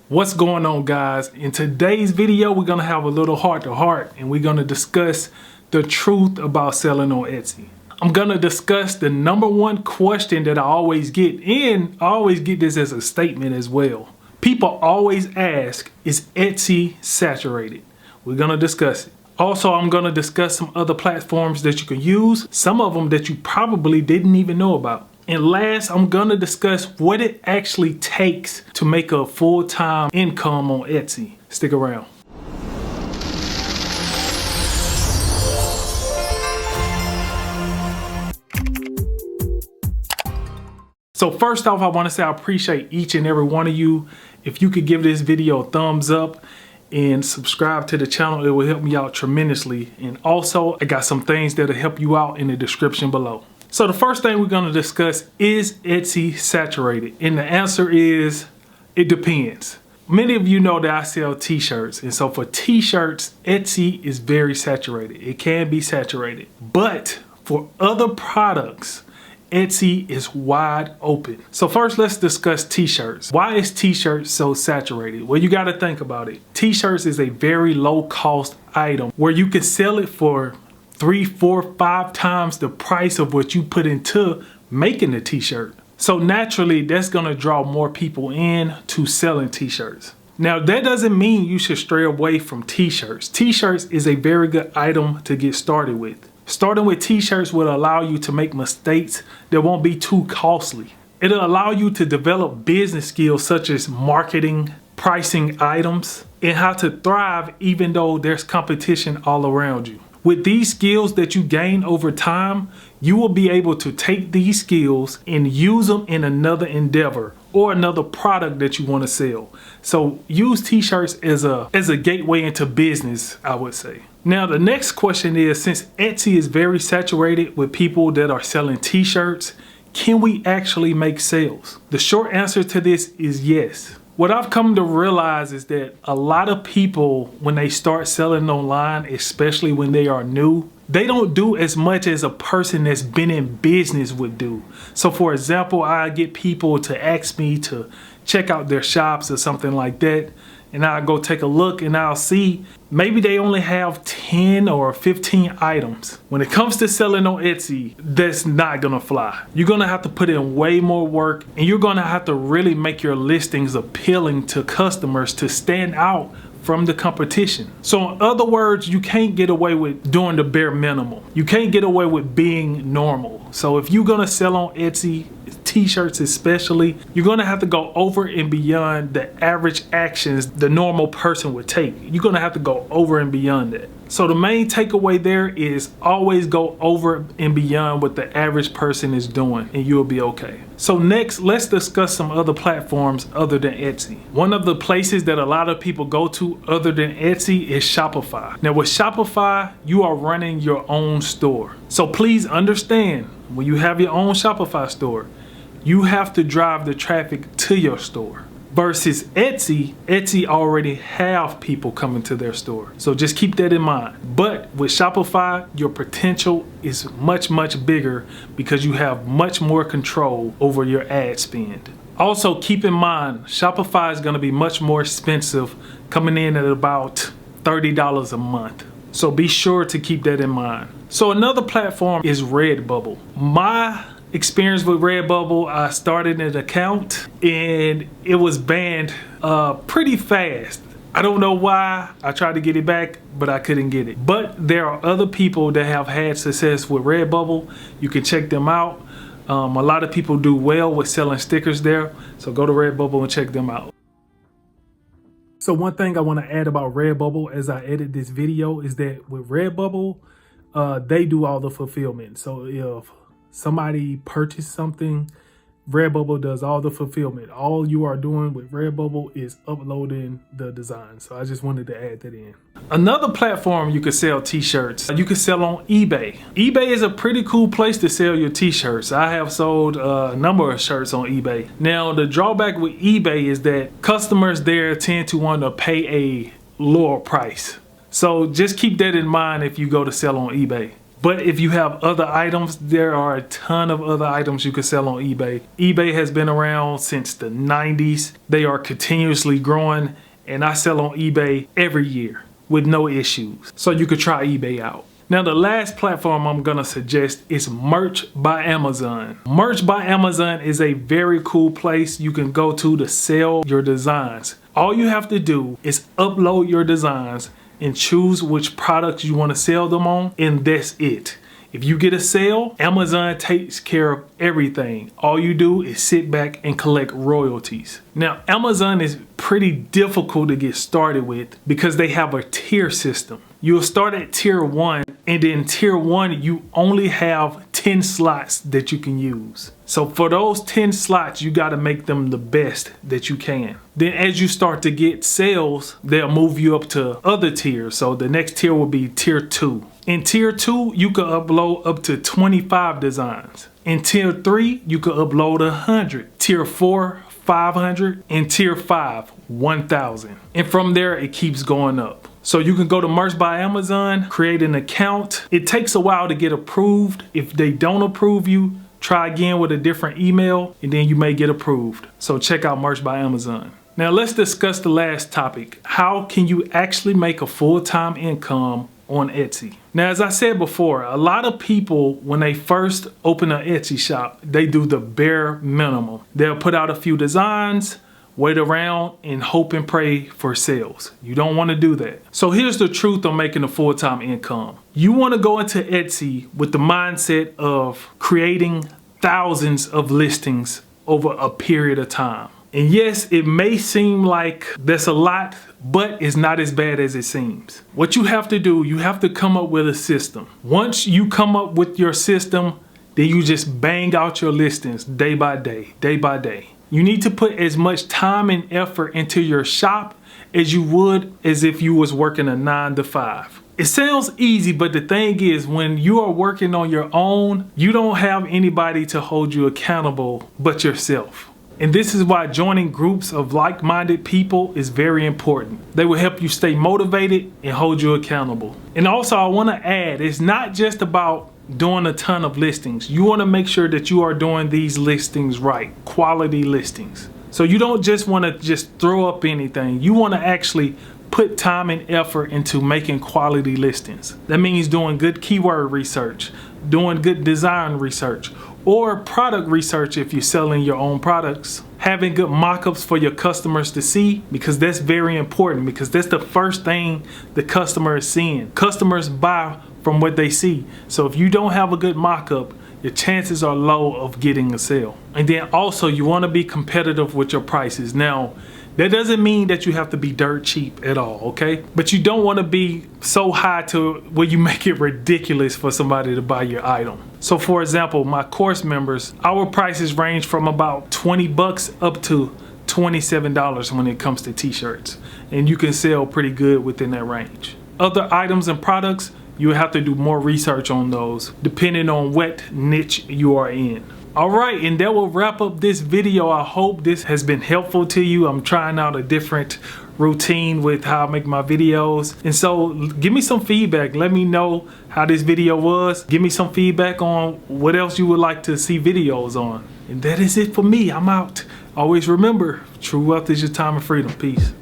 What's going on, guys? In today's video, we're gonna have a little heart-to-heart and we're gonna discuss the truth about selling on Etsy. I'm gonna discuss the number one question that I always get, and I always get this as a statement as well. People always ask, is Etsy saturated? We're gonna discuss it. Also, I'm gonna discuss some other platforms that you can use, some of them that you probably didn't even know about. And last, I'm gonna discuss what it actually takes to make a full-time income on Etsy. Stick around. So first off, I wanna say I appreciate each and every one of you. If you could give this video a thumbs up and subscribe to the channel, it will help me out tremendously. And also, I got some things that'll help you out in the description below. So the first thing we're gonna discuss is Etsy saturated? And the answer is, it depends. Many of you know that I sell t-shirts. And so for t-shirts, Etsy is very saturated. It can be saturated. But for other products, Etsy is wide open. So first, let's discuss t-shirts. Why is t-shirts so saturated? Well, you gotta think about it. T-shirts is a very low cost item where you can sell it for 3, 4, 5 times the price of what you put into making the t-shirt. So naturally, that's gonna draw more people in to selling t-shirts. Now, that doesn't mean you should stray away from t-shirts. T-shirts is a very good item to get started with. Starting with t-shirts will allow you to make mistakes that won't be too costly. It'll allow you to develop business skills such as marketing, pricing items, and how to thrive even though there's competition all around you. With these skills that you gain over time, you will be able to take these skills and use them in another endeavor or another product that you want to sell. So use t-shirts as a gateway into business, I would say. Now, the next question is, since Etsy is very saturated with people that are selling t-shirts, can we actually make sales? The short answer to this is yes. What I've come to realize is that a lot of people, when they start selling online, especially when they are new, they don't do as much as a person that's been in business would do. So for example, I get people to ask me to check out their shops or something like that, and I'll go take a look and I'll see maybe they only have 10 or 15 items. When it comes to selling on Etsy, that's not gonna fly. You're gonna have to put in way more work, and you're gonna have to really make your listings appealing to customers to stand out from the competition. So in other words, you can't get away with doing the bare minimum. You can't get away with being normal. So if you're gonna sell on Etsy, t-shirts especially, you're gonna have to go over and beyond the average actions the normal person would take. You're gonna have to go over and beyond that. So the main takeaway there is always go over and beyond what the average person is doing, and you'll be okay. So next, let's discuss some other platforms other than Etsy. One of the places that a lot of people go to other than Etsy is Shopify. Now with Shopify, you are running your own store. So please understand, when you have your own Shopify store, you have to drive the traffic to your store. Versus Etsy already have people coming to their store. So just keep that in mind. But with Shopify, your potential is much, much bigger because you have much more control over your ad spend. Also keep in mind, Shopify is gonna be much more expensive, coming in at about $30 a month. So be sure to keep that in mind. So another platform is Redbubble. My experience with Redbubble, I started an account and it was banned pretty fast. I don't know why. I tried to get it back, but I couldn't get it. But there are other people that have had success with Redbubble. You can check them out. A lot of people do well with selling stickers there. So go to Redbubble and check them out. So one thing I want to add about Redbubble as I edit this video is that with Redbubble, they do all the fulfillment. So if somebody purchased something, Redbubble does all the fulfillment. All you are doing with Redbubble is uploading the design. So I just wanted to add that in. Another platform you could sell t-shirts, you could sell on eBay. eBay is a pretty cool place to sell your t-shirts. I have sold a number of shirts on eBay. Now the drawback with eBay is that customers there tend to want to pay a lower price. So just keep that in mind if you go to sell on eBay. But if you have other items, there are a ton of other items you can sell on eBay. eBay has been around since the 90s. They are continuously growing, and I sell on eBay every year with no issues. So you could try eBay out. Now the last platform I'm gonna suggest is Merch by Amazon. Merch by Amazon is a very cool place you can go to sell your designs. All you have to do is upload your designs and choose which products you want to sell them on, and that's it. If you get a sale, Amazon takes care of everything. All you do is sit back and collect royalties. Now, Amazon is pretty difficult to get started with because they have a tier system. You'll start at tier 1, and then tier 1, you only have 10 slots that you can use. So for those 10 slots, you got to make them the best that you can. Then as you start to get sales, they'll move you up to other tiers. So the next tier will be tier 2. In tier 2, you can upload up to 25 designs. In tier 3, you can upload 100. Tier 4, 500. And tier 5, 1,000. And from there, it keeps going up. So you can go to Merch by Amazon, create an account. It takes a while to get approved. If they don't approve you, try again with a different email, and then you may get approved. So check out Merch by Amazon. Now let's discuss the last topic. How can you actually make a full-time income on Etsy? Now, as I said before, a lot of people, when they first open an Etsy shop, they do the bare minimum. They'll put out a few designs, wait around, and hope and pray for sales. You don't want to do that. So here's the truth on making a full-time income. You want to go into Etsy with the mindset of creating thousands of listings over a period of time. And yes, it may seem like that's a lot, but it's not as bad as it seems. What you have to do, you have to come up with a system. Once you come up with your system, then you just bang out your listings day by day, day by day. You need to put as much time and effort into your shop as you would as if you was working a 9 to 5. It sounds easy, but the thing is, when you are working on your own, you don't have anybody to hold you accountable but yourself. And this is why joining groups of like-minded people is very important. They will help you stay motivated and hold you accountable. And also, I want to add, it's not just about doing a ton of listings. You want to make sure that you are doing these listings right, quality listings. So you don't just want to just throw up anything. You want to actually put time and effort into making quality listings. That means doing good keyword research, doing good design research, or product research if you're selling your own products. Having good mock-ups for your customers to see, because that's very important, because that's the first thing the customer is seeing. Customers buy from what they see. So if you don't have a good mock-up, your chances are low of getting a sale. And then also, you want to be competitive with your prices. Now, that doesn't mean that you have to be dirt cheap at all, okay? But you don't want to be so high to where you make it ridiculous for somebody to buy your item. So for example, my course members, our prices range from about 20 bucks up to $27 when it comes to t-shirts. And you can sell pretty good within that range. Other items and products, you have to do more research on those depending on what niche you are in. All right, and that will wrap up this video. I hope this has been helpful to you. I'm trying out a different routine with how I make my videos. And so give me some feedback. Let me know how this video was. Give me some feedback on what else you would like to see videos on. And that is it for me. I'm out. Always remember, true wealth is your time and freedom. Peace.